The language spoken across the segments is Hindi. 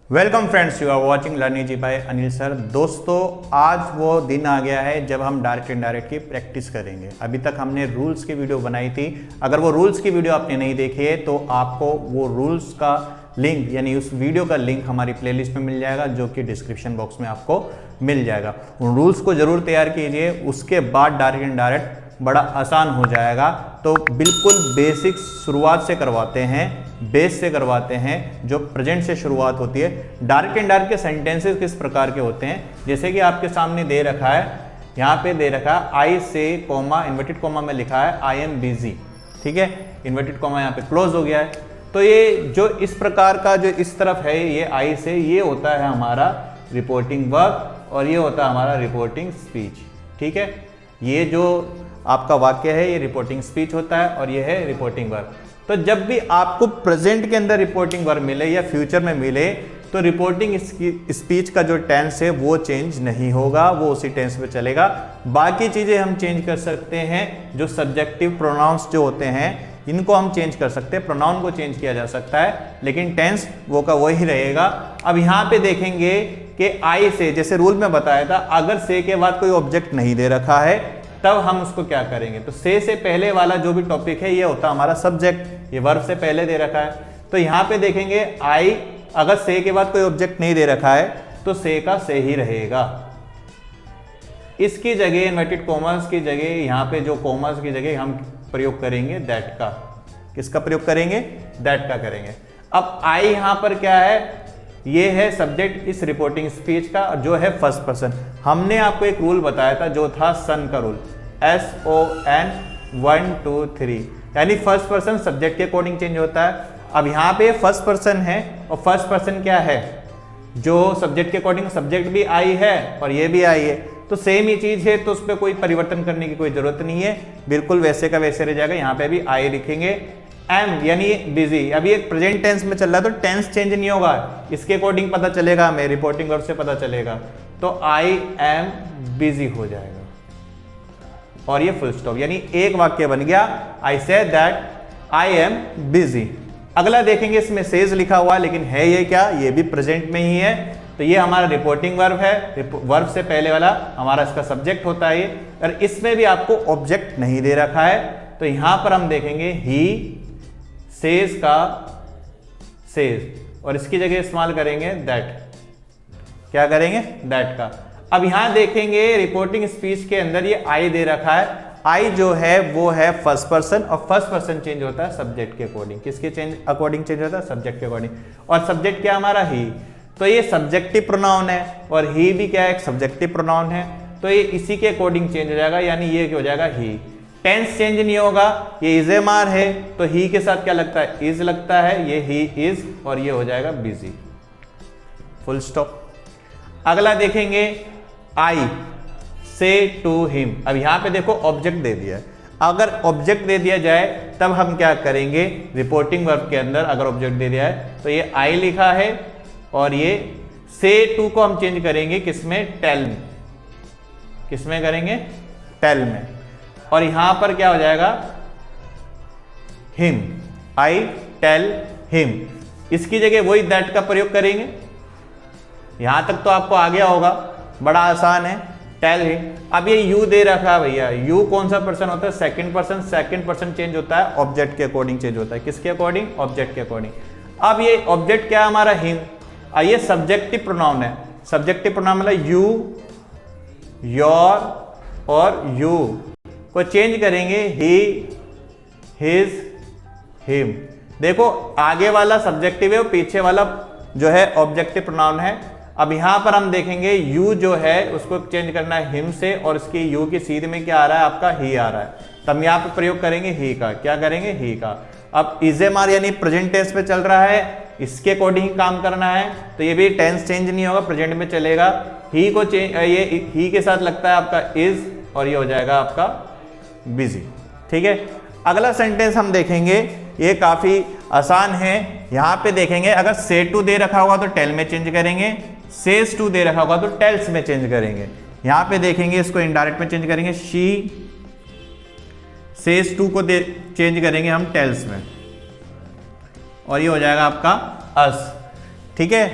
Welcome friends, you are watching learning G by Anil sir. दोस्तों, आज वो दिन आ गया है जब हम डायरेक्ट इनडायरेक्ट की प्रैक्टिस करेंगे। अभी तक हमने रूल्स की वीडियो बनाई थी। अगर वो रूल्स की वीडियो आपने नहीं देखी है तो आपको वो रूल्स का लिंक यानी उस वीडियो का लिंक हमारी प्लेलिस्ट में मिल जाएगा, जो कि डिस्क्रिप्शन बॉक्स में आपको मिल जाएगा। उन रूल्स को जरूर तैयार कीजिए, उसके बाद डायरेक्ट इनडायरेक्ट बड़ा आसान हो जाएगा। तो बिल्कुल बेसिक शुरुआत से करवाते हैं, बेस से करवाते हैं, जो प्रेजेंट से शुरुआत होती है। डायरेक्ट इनडायरेक्ट के सेंटेंसेस किस प्रकार के होते हैं, जैसे कि आपके सामने दे रखा है, यहाँ पे दे रखा है आई से कॉमा इन्वर्टेड कॉमा में लिखा है आई एम बिजी, ठीक है, इन्वर्टेड कॉमा यहाँ पे क्लोज हो गया है। तो ये जो इस प्रकार का जो इस तरफ है, ये आई से, ये होता है हमारा रिपोर्टिंग वर्ब और ये होता है हमारा रिपोर्टिंग स्पीच, ठीक है। ये जो आपका वाक्य है ये रिपोर्टिंग स्पीच होता है और ये है रिपोर्टिंग वर्ब। तो जब भी आपको प्रेजेंट के अंदर रिपोर्टिंग वर्ब मिले या फ्यूचर में मिले तो रिपोर्टिंग स्पीच का जो टेंस है वो चेंज नहीं होगा, वो उसी टेंस पे चलेगा। बाकी चीजें हम चेंज कर सकते हैं, जो सब्जेक्टिव प्रोनाउंस जो होते हैं इनको हम चेंज कर सकते हैं, प्रोनाउन को चेंज किया जा सकता है, लेकिन टेंस वो का वही रहेगा। अब यहाँ पे देखेंगे कि आई से, जैसे रूल में बताया था, अगर से के बाद कोई ऑब्जेक्ट नहीं दे रखा है तब हम उसको क्या करेंगे। तो से पहले वाला जो भी टॉपिक है ये होता है हमारा सब्जेक्ट, ये वर्ब से पहले दे रखा है। तो यहाँ पे देखेंगे आई, अगर से के बाद कोई ऑब्जेक्ट नहीं दे रखा है तो से का से ही रहेगा। इसकी जगह इन्वर्टेड कॉमर्स की जगह, यहाँ पे जो कॉमर्स की जगह हम प्रयोग करेंगे दैट का। किसका प्रयोग करेंगे? दैट का करेंगे। अब आई यहाँ पर क्या है, ये है सब्जेक्ट इस रिपोर्टिंग स्पीच का, जो है फर्स्ट पर्सन। हमने आपको एक रूल बताया था जो था सन का रूल, SON 1 2 3, यानी फर्स्ट पर्सन सब्जेक्ट के अकॉर्डिंग चेंज होता है। अब यहाँ पे फर्स्ट पर्सन है और फर्स्ट पर्सन क्या है, जो सब्जेक्ट के अकॉर्डिंग, सब्जेक्ट भी आई है और ये भी आई है, तो सेम ही चीज है, तो उस पर कोई परिवर्तन करने की कोई जरूरत नहीं है, बिल्कुल वैसे का वैसे रह जाएगा। यहाँ पे भी आई लिखेंगे। एम यानी बिजी, अभी एक प्रेजेंट टेंस में चल रहा है तो टेंस चेंज नहीं होगा, इसके अकॉर्डिंग पता चलेगा हमें, रिपोर्टिंग वर्ब से पता चलेगा। तो आई एम बिजी हो जाएगा और ये फुल स्टॉप, यानी एक वाक्य बन गया, I said that I am busy. अगला देखेंगे, इसमें सेज लिखा हुआ, लेकिन है ये क्या, ये भी प्रेजेंट में ही है, तो ये हमारा रिपोर्टिंग वर्ब है, वर्ब से पहले वाला हमारा इसका सब्जेक्ट होता है। और इसमें भी आपको ऑब्जेक्ट नहीं दे रखा है, तो यहां पर हम देखेंगे ही सेज का सेज, और इसकी जगह इस्तेमाल करेंगे दैट। क्या करेंगे? दैट का। अब यहां देखेंगे रिपोर्टिंग स्पीच के अंदर ये आई दे रखा है, आई जो है वो है फर्स्ट पर्सन, और फर्स्ट पर्सन चेंज होता है सब्जेक्ट के अकॉर्डिंग। किसके अकॉर्डिंग चेंज होता है? सब्जेक्ट के अकॉर्डिंग। और सब्जेक्ट क्या हमारा? ही। तो ये सब्जेक्टिव प्रोनाउन है और ही भी क्या है? एक सब्जेक्टिव प्रोनाउन है, तो ये इसी के अकॉर्डिंग चेंज हो जाएगा, यानी ये क्या हो जाएगा? ही। टेंस चेंज नहीं होगा, ये इज एम आर है तो ही के साथ क्या लगता है? इज लगता है, ये ही इज, और ये हो जाएगा बिजी, फुल स्टॉप। अगला देखेंगे आई से टू हिम। अब यहां पे देखो ऑब्जेक्ट दे दिया है, अगर ऑब्जेक्ट दे दिया जाए तब हम क्या करेंगे, रिपोर्टिंग वर्ब के अंदर अगर ऑब्जेक्ट दे दिया है तो ये आई लिखा है और ये से टू को हम चेंज करेंगे किसमें? टेल में। किसमें करेंगे? टेल में। और यहां पर क्या हो जाएगा? Him, I tell him. इसकी जगह वही दैट का प्रयोग करेंगे। यहां तक तो आपको आ गया होगा, बड़ा आसान है, टेल हिम। अब ये यू दे रखा है भैया, यू कौन सा पर्सन होता है? Second person. Second person change होता है ऑब्जेक्ट के अकॉर्डिंग चेंज होता है। किसके अकॉर्डिंग? ऑब्जेक्ट के अकॉर्डिंग। अब ये ऑब्जेक्ट क्या है हमारा? हिम। ये सब्जेक्टिव प्रोनाउन है, सब्जेक्टिव प्रोनाउन मतलब यू, योर और यू को चेंज करेंगे ही, हिज, हिम। देखो आगे वाला सब्जेक्टिव है और पीछे वाला जो है ऑब्जेक्टिव प्रोनाउन है। अब यहां पर हम देखेंगे यू जो है उसको चेंज करना है हिम से, और इसकी यू की सीध में क्या आ रहा है? आपका ही आ रहा है, तब यहां पर प्रयोग करेंगे ही का। क्या करेंगे? ही का। अब इज एम आर यानी प्रेजेंट टेंस पे चल रहा है, इसके अकॉर्डिंग काम करना है, तो ये भी टेंस चेंज नहीं होगा, प्रेजेंट में चलेगा। ही को चेंज, ये ही के साथ लगता है आपका इज, और ये हो जाएगा आपका बिजी, ठीक है। अगला सेंटेंस हम देखेंगे, ये काफी आसान है। यहां पे देखेंगे अगर से टू दे रखा होगा तो टेल में चेंज करेंगे, सेज टू दे रखा होगा तो टेल्स में चेंज करेंगे। यहां पे देखेंगे इसको इनडायरेक्ट में चेंज करेंगे, शी सेज टू को चेंज करेंगे हम टेल्स में, और ये हो जाएगा आपका अस, ठीक है।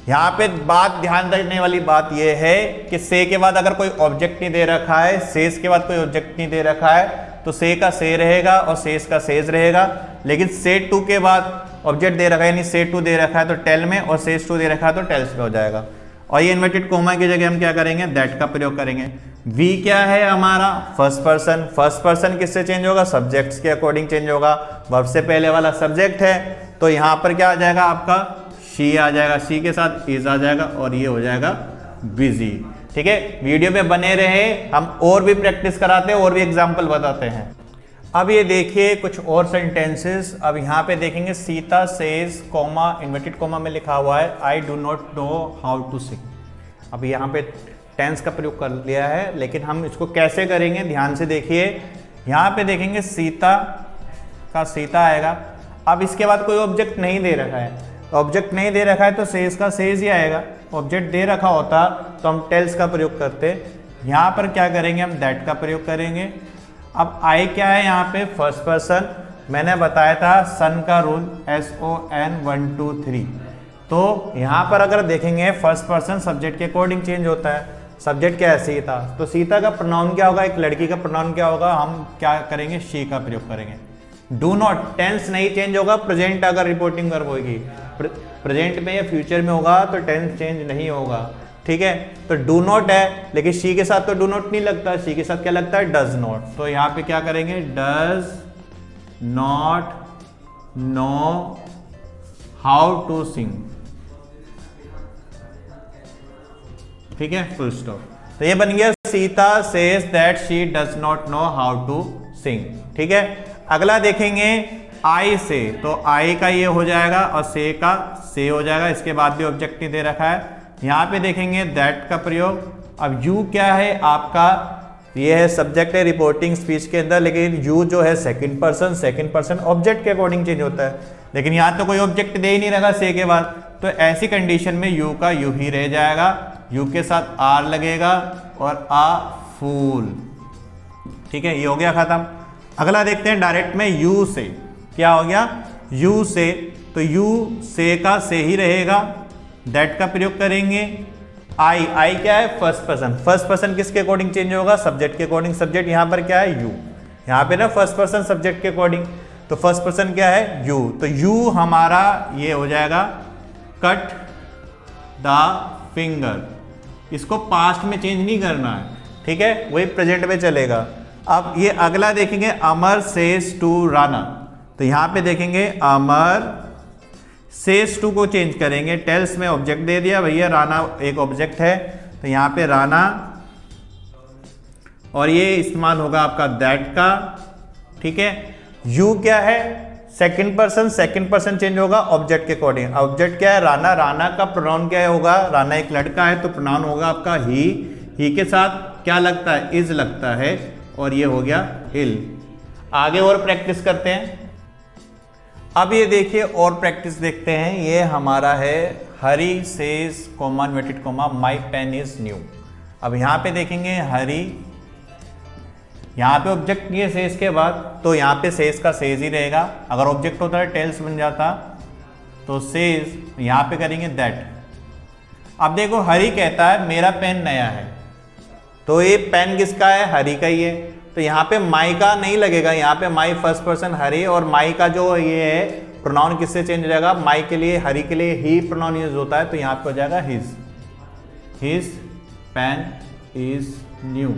यहाँ पे बात ध्यान रखने वाली बात यह है कि से के बाद अगर कोई ऑब्जेक्ट नहीं दे रखा है, सेस के बाद कोई ऑब्जेक्ट नहीं दे रखा है, तो से का से रहेगा और सेस का सेज रहेगा। लेकिन से टू के बाद ऑब्जेक्ट दे रखा है, यानी से टू दे रखा है तो टेल में, और सेस टू दे रखा है तो टेल्स में हो जाएगा। और ये इन्वर्टेड कोमा की जगह हम क्या करेंगे, दैट का प्रयोग करेंगे। वी क्या है हमारा, फर्स्ट पर्सन। फर्स्ट पर्सन किससे चेंज होगा, सब्जेक्ट्स के अकॉर्डिंग चेंज होगा। वर्ब से पहले वाला सब्जेक्ट है, तो यहाँ पर क्या आ जाएगा आपका, शी आ जाएगा, शी के साथ इज आ जाएगा और ये हो जाएगा बिजी। ठीक है, वीडियो में बने रहे, हम और भी प्रैक्टिस कराते हैं और भी एग्जाम्पल बताते हैं। अब ये देखिए कुछ और सेंटेंसेस। अब यहाँ पे देखेंगे Sita says comma inverted comma में लिखा हुआ है I do not know how to sing. अब यहाँ पे टेंस का प्रयोग कर लिया है, लेकिन हम इसको कैसे करेंगे ध्यान से देखिए। यहाँ पे देखेंगे सीता का सीता आएगा। अब इसके बाद कोई ऑब्जेक्ट नहीं दे रखा है, ऑब्जेक्ट नहीं दे रखा है तो सेज का सेज ही आएगा। ऑब्जेक्ट दे रखा होता तो हम टेल्स का प्रयोग करते। यहाँ पर क्या करेंगे, हम दैट का प्रयोग करेंगे। अब आई क्या है यहाँ पे, फर्स्ट पर्सन। मैंने बताया था सन का रूल, SON 1 2 3। तो यहाँ पर अगर देखेंगे फर्स्ट पर्सन सब्जेक्ट के अकॉर्डिंग चेंज होता है। सब्जेक्ट क्या है, सीता, तो सीता का प्रोनाउन क्या होगा, एक लड़की का प्रोनाउन क्या होगा, हम क्या करेंगे, शी का प्रयोग करेंगे। डू नॉट, टेंस नहीं चेंज होगा, प्रेजेंट अगर रिपोर्टिंग वर्ब होगी, प्रेजेंट में या फ्यूचर में होगा तो टेंस चेंज नहीं होगा। ठीक है, तो डू नॉट है, लेकिन शी के साथ तो डू नॉट नहीं लगता, शी के साथ क्या लगता है, डज नॉट। तो यहाँ पे क्या करेंगे, does not know how to sing. ठीक है, फुल स्टॉप। तो ये बन गया Sita says that she does not know how to sing. ठीक है, अगला देखेंगे आई से, तो आई का ये हो जाएगा और से का से हो जाएगा। इसके बाद भी ऑब्जेक्ट नहीं दे रखा है। यहाँ पे देखेंगे दैट का प्रयोग। अब यू क्या है आपका, ये है सब्जेक्ट है रिपोर्टिंग स्पीच के अंदर, लेकिन यू जो है सेकंड पर्सन ऑब्जेक्ट के अकॉर्डिंग चेंज होता है। लेकिन यहाँ तो कोई ऑब्जेक्ट दे ही नहीं रखा से के बाद, तो ऐसी कंडीशन में यू का यू ही रह जाएगा, यू के साथ आर लगेगा और आ फूल। ठीक है, ये हो गया खत्म। अगला देखते हैं डायरेक्ट में यू से, क्या हो गया, यू से, तो यू से का से ही रहेगा, दैट का प्रयोग करेंगे। आई क्या है, फर्स्ट पर्सन किसके अकॉर्डिंग चेंज होगा, सब्जेक्ट के अकॉर्डिंग। सब्जेक्ट यहाँ पर क्या है, यू, यहाँ पे ना फर्स्ट पर्सन सब्जेक्ट के अकॉर्डिंग, तो फर्स्ट पर्सन क्या है, यू, तो यू हमारा ये हो जाएगा कट द फिंगर। इसको पास्ट में चेंज नहीं करना है, ठीक है, वही प्रेजेंट में चलेगा। अब ये अगला देखेंगे अमर सेज टू राना, तो यहां पे देखेंगे अमर सेज टू को चेंज करेंगे, टेल्स में ऑब्जेक्ट दे दिया भैया, राना एक ऑब्जेक्ट है, तो यहां पे राना, और ये इस्तेमाल होगा आपका दैट का। ठीक है, यू क्या है, सेकंड पर्सन चेंज होगा ऑब्जेक्ट के अकॉर्डिंग। ऑब्जेक्ट क्या है, राना, राना का प्रोनाउन क्या होगा, राना एक लड़का है तो प्रोनाउन होगा आपका ही के साथ क्या लगता है, इज लगता है, और ये हो गया हिल। आगे और प्रैक्टिस करते हैं। अब ये देखिए और प्रैक्टिस देखते हैं। ये हमारा है Hari says comma inverted comma my pen is new. अब यहाँ पे देखेंगे हरी, यहाँ पे ऑब्जेक्ट नहीं है सेज के बाद, तो यहाँ पे सेज का सेज ही रहेगा। अगर ऑब्जेक्ट होता है टेल्स बन जाता, तो सेज, यहाँ पे करेंगे दैट। अब देखो हरी कहता है मेरा पेन नया है, तो ये पेन किसका है, हरी का ही है, तो यहाँ पे माई का नहीं लगेगा, यहाँ पे माई फर्स्ट पर्सन हरी, और माई का जो ये है प्रोनाउन किससे चेंज हो जाएगा, माई के लिए, हरी के लिए ही प्रोनाउन यूज होता है, तो यहाँ पे हो जाएगा हिज पेन इज न्यू।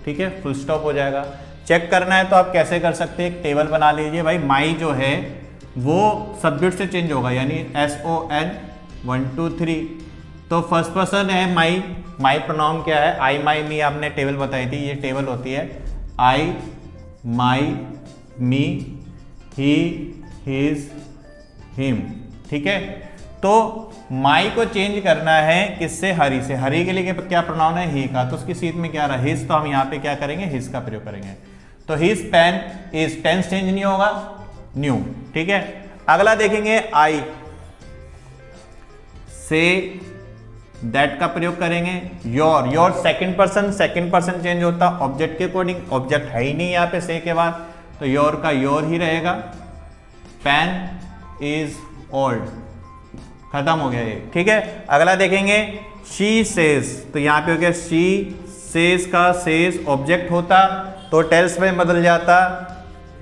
ठीक है, फुल स्टॉप हो जाएगा। चेक करना है तो आप कैसे कर सकते हैं, एक टेबल बना लीजिए भाई, माई जो है वो सब्जेक्ट से चेंज होगा, यानी SON 1 2 3, तो फर्स्ट पर्सन है माई प्रोनाउन क्या है, आई माई मी, आपने टेबल बताई थी, ये टेबल होती है आई माई मी ही हिज हिम। ठीक है, तो माई को चेंज करना है किससे, हरी से। हरी के लिए क्या प्रोनाउन है, ही का, तो उसकी सीट में क्या रहा, हिज, तो हम यहाँ पे क्या करेंगे, हिज का प्रयोग करेंगे। तो his pen is, tense change नहीं होगा, न्यू। ठीक है, अगला देखेंगे आई से दैट का प्रयोग करेंगे। योर सेकंड पर्सन चेंज होता ऑब्जेक्ट के अकॉर्डिंग, ऑब्जेक्ट है ही नहीं यहाँ पे से के बाद, तो योर का योर ही रहेगा। पेन इज ओल्ड, खत्म हो गया ये, ठीक है। अगला देखेंगे शी सेज, तो यहाँ पे हो गया शी सेज का सेज ऑब्जेक्ट होता तो टेल्स में बदल जाता,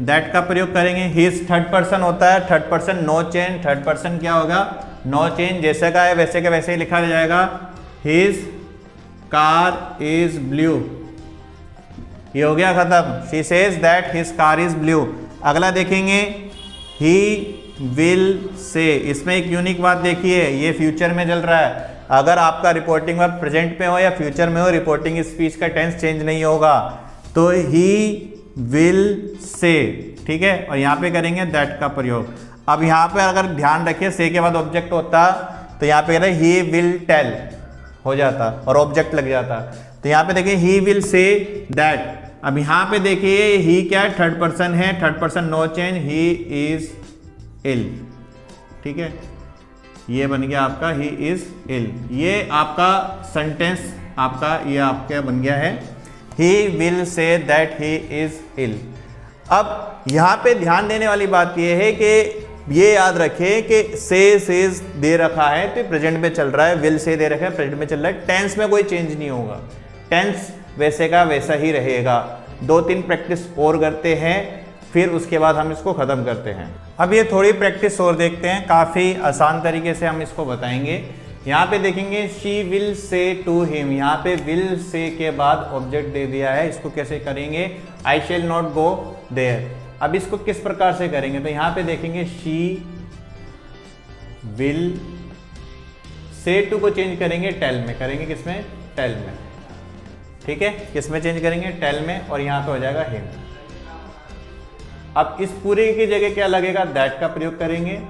दैट का प्रयोग करेंगे। हिज थर्ड पर्सन होता है, third person no change, third person क्या होगा नो चेंज, जैसे का है वैसे का वैसे ही लिखा जाएगा। हिज कार इज ब्लू, ये हो गया खत्म। She says that his car is blue. अगला देखेंगे ही विल से, इसमें एक यूनिक बात देखिए, ये फ्यूचर में चल रहा है। अगर आपका रिपोर्टिंग वर्ब प्रेजेंट में हो या फ्यूचर में हो, रिपोर्टिंग स्पीच का टेंस चेंज नहीं होगा। तो ही विल से, ठीक है, और यहाँ पे करेंगे दैट का प्रयोग। अब यहाँ पे अगर ध्यान रखिए से के बाद ऑब्जेक्ट होता तो यहाँ पे कह रहे ही विल टेल हो जाता और ऑब्जेक्ट लग जाता। तो यहाँ पे देखिए ही विल से दैट। अब यहाँ पे देखिए ही क्या है, थर्ड पर्सन है, third person no change, he is ill, ठीक है, ये बन गया आपका ही इज इल। ये आपका सेंटेंस आपका ये आपका बन गया है he will say that he is ill. अब यहाँ पे ध्यान देने वाली बात ये है कि ये याद रखें कि से सेज दे रखा है तो प्रेजेंट में चल रहा है, विल से दे रखा है प्रेजेंट में चल रहा है, टेंस में कोई चेंज नहीं होगा, टेंस वैसे का वैसा ही रहेगा। 2-3 प्रैक्टिस और करते हैं फिर उसके बाद हम इसको ख़त्म करते हैं। अब ये थोड़ी प्रैक्टिस और देखते हैं, काफ़ी आसान तरीके से हम इसको बताएंगे। यहाँ पे देखेंगे she will say to him, यहाँ पे विल से के बाद ऑब्जेक्ट दे दिया है, इसको कैसे करेंगे, आई शैल नॉट गो देयर। अब इसको किस प्रकार से करेंगे, तो यहाँ पे देखेंगे शी विल से टू को चेंज करेंगे टेल में, करेंगे किसमें, टेल में, ठीक है, किसमें चेंज करेंगे, टेल में, और यहाँ पे हो जाएगा हिम। अब इस पूरे की जगह क्या लगेगा, दैट का प्रयोग करेंगे।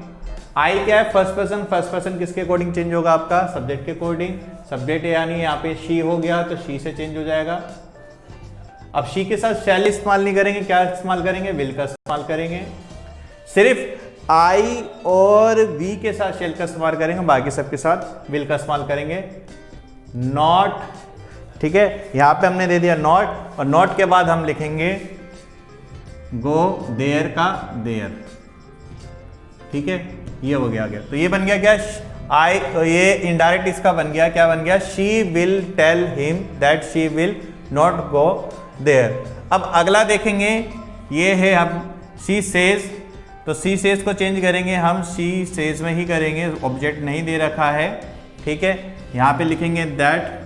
आई क्या है, फर्स्ट पर्सन, फर्स्ट पर्सन किसके अकॉर्डिंग चेंज होगा आपका, सब्जेक्ट के अकॉर्डिंग, सब्जेक्ट यानी यहाँ पे शी हो गया तो शी से चेंज हो जाएगा। अब शी के साथ शैल इस्तेमाल नहीं करेंगे, क्या इस्तेमाल करेंगे, विल का इस्तेमाल करेंगे। सिर्फ आई और वी के साथ शैल का इस्तेमाल करेंगे, बाकी सबके साथ विल का इस्तेमाल करेंगे। नॉट, ठीक है, यहां पे हमने दे दिया नॉट, और नॉट के बाद हम लिखेंगे गो देयर का देयर, ठीक है, ये हो गया। तो ये बन गया क्या, आई, तो ये इनडायरेक्ट इसका बन गया, क्या बन गया, she will tell him that she will not go there. अब अगला देखेंगे, ये है हम शी सेज, तो शी सेज को चेंज करेंगे हम, शी सेज में ही करेंगे, ऑब्जेक्ट नहीं दे रखा है, ठीक है। यहाँ पे लिखेंगे दैट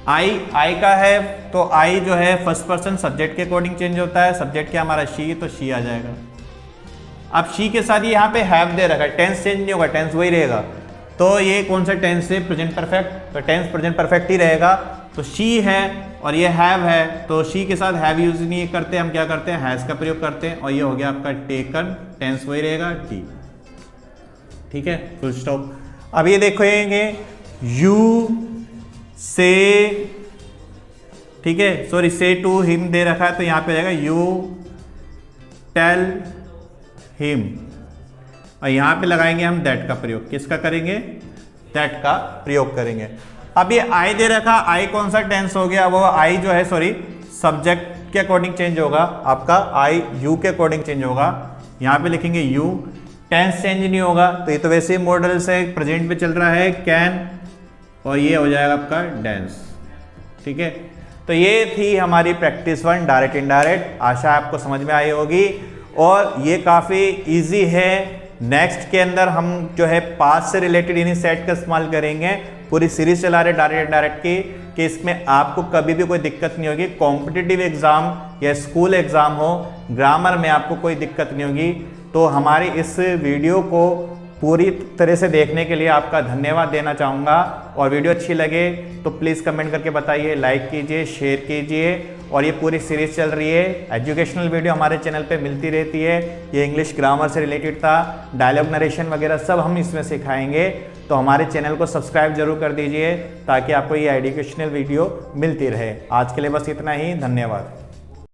आई, आई का है तो आई जो है फर्स्ट पर्सन सब्जेक्ट के अकॉर्डिंग चेंज होता है, सब्जेक्ट क्या हमारा शी, तो शी आ जाएगा। अब शी के साथ ये यहाँ पे हैव दे रखा है, टेंस चेंज नहीं होगा, टेंस वही रहेगा। तो ये कौन सा टेंस है, प्रेजेंट परफेक्ट, तो टेंस प्रेजेंट परफेक्ट ही रहेगा। तो शी है और ये हैव है, तो शी के साथ हैव यूज नहीं करते, हम क्या करते हैं, हैज का प्रयोग करते हैं, और ये हो गया आपका टेकन, टेंस वही रहेगा टी, ठीक है, फुल स्टॉप। अब ये देखेंगे यू से, ठीक है, सॉरी से टू हिम दे रखा है, तो यहाँ पे जाएगा यू टेल हिम, और यहाँ पे लगाएंगे हम दैट का प्रयोग, किसका करेंगे, दैट का प्रयोग करेंगे। अब ये आई दे रखा, आई कौन सा टेंस हो गया, वो आई जो है सॉरी सब्जेक्ट के अकॉर्डिंग चेंज होगा आपका, आई यू के अकॉर्डिंग चेंज होगा, यहाँ पे लिखेंगे यू, टेंस चेंज नहीं होगा, तो ये तो वैसे ही मॉडल से प्रेजेंट में चल रहा है कैन, और ये हो जाएगा आपका डेंस, ठीक है। तो ये थी हमारी प्रैक्टिस 1 डायरेक्ट इनडायरेक्ट, आशा आपको समझ में आई होगी, और ये काफ़ी इजी है। नेक्स्ट के अंदर हम जो है पास्ट से रिलेटेड इन्हीं सेट का इस्तेमाल करेंगे, पूरी सीरीज चला रहे डायरेक्ट इनडायरेक्ट की, कि इसमें आपको कभी भी कोई दिक्कत नहीं होगी। कॉम्पिटिटिव एग्जाम या स्कूल एग्जाम हो, ग्रामर में आपको कोई दिक्कत नहीं होगी। तो हमारी इस वीडियो को पूरी तरह से देखने के लिए आपका धन्यवाद देना चाहूँगा, और वीडियो अच्छी लगे तो प्लीज़ कमेंट करके बताइए, लाइक कीजिए, शेयर कीजिए, और ये पूरी सीरीज चल रही है, एजुकेशनल वीडियो हमारे चैनल पे मिलती रहती है। ये इंग्लिश ग्रामर से रिलेटेड था, डायलॉग नरेशन वगैरह सब हम इसमें सिखाएंगे, तो हमारे चैनल को सब्सक्राइब जरूर कर दीजिए ताकि आपको ये एजुकेशनल वीडियो मिलती रहे। आज के लिए बस इतना ही, धन्यवाद।